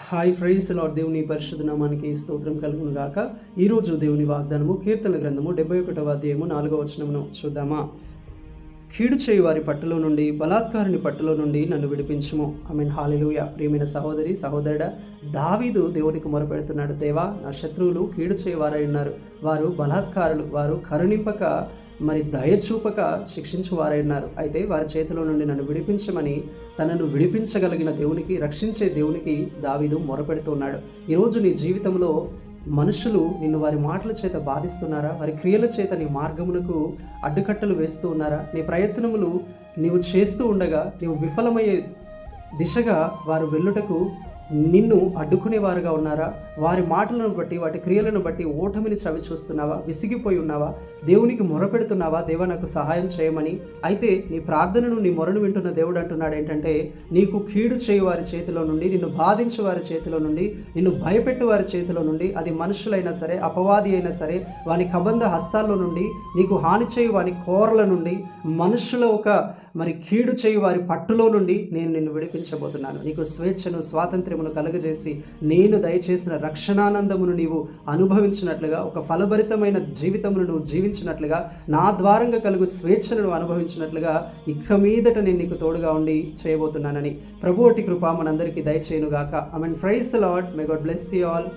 Hi praise lord. దేవుని పరిశుద్ధ నామానికి స్తోత్రం కలుగును గాక. ఈరోజు దేవుని వాగ్దానము కీర్తన గ్రంథము 71వ అధ్యాయము 4వ వచనమును చూద్దామా. కీడు చేయి వారి పట్టులో నుండి, బలాత్కారుని పట్టులో నుండి నన్ను విడిపించుము. ఆమేన్. హల్లెలూయా. ప్రియమైన సహోదరి సహోదరుడా, దావీదు దేవునికి మొరపెడుతున్నాడు. దేవా, నా శత్రువులు కీడు చేయవారై ఉన్నారు, వారు బలాత్కారులు, వారు కరుణింపక దయచూపక శిక్షించువారై ఉన్నారు. అయితే వారి చేతిలో నుండి నన్ను విడిపించమని తనను విడిపించగలిగిన దేవునికి, రక్షించే దేవునికి దావీదు మొరపెడుతున్నాడు. ఈరోజు నీ జీవితంలో మనుషులు నిన్ను వారి మాటల చేత బాధిస్తున్నారా? వారి క్రియల చేత నీ మార్గమునకు అడ్డుకట్టలు వేస్తూ ఉన్నారా? నీ ప్రయత్నములు నీవు చేస్తూ ఉండగా నీవు విఫలమయ్యే దిశగా వారు వెళ్ళుటకు నిన్ను అడ్డుకునేవారుగా ఉన్నారా? వారి మాటలను బట్టి, వాటి క్రియలను బట్టి ఓటమిని చవి చూస్తున్నావా? విసిగిపోయి ఉన్నావా? దేవునికి మొరపెడుతున్నావా, దేవా నాకు సహాయం చేయమని? అయితే నీ ప్రార్థనను, నీ మొరను వింటున్న దేవుడు అంటున్నాడు ఏంటంటే, నీకు కీడు చేయు వారి చేతిలో నుండి, నిన్ను బాధించే వారి చేతిలో నుండి, నిన్ను భయపెట్టు వారి చేతిలో నుండి, అది మనుషులైనా సరే, అపవాది అయినా సరే, వాని కబంధ హస్తాల్లో నుండి, నీకు హాని చేయు వాని కోరల నుండి, మనుషుల కీడు చేయు వారి పట్టులో నుండి నేను నిన్ను విడిపించబోతున్నాను. నీకు స్వేచ్ఛను, స్వాతంత్ర్యమును కలుగజేసి, నేను దయచేసిన రక్షణానందమును నీవు అనుభవించినట్లుగా, ఒక ఫలభరితమైన జీవితమును నువ్వు జీవించినట్లుగా, నా ద్వారంగా కలుగు స్వేచ్ఛను నువ్వు అనుభవించినట్లుగా ఇక మీదట నేను నీకు తోడుగా ఉండి చేయబోతున్నానని ప్రభు అట్టి కృప మనందరికీ దయచేయునుగాక. ఆమేన్. Praise the lord. May God bless you all.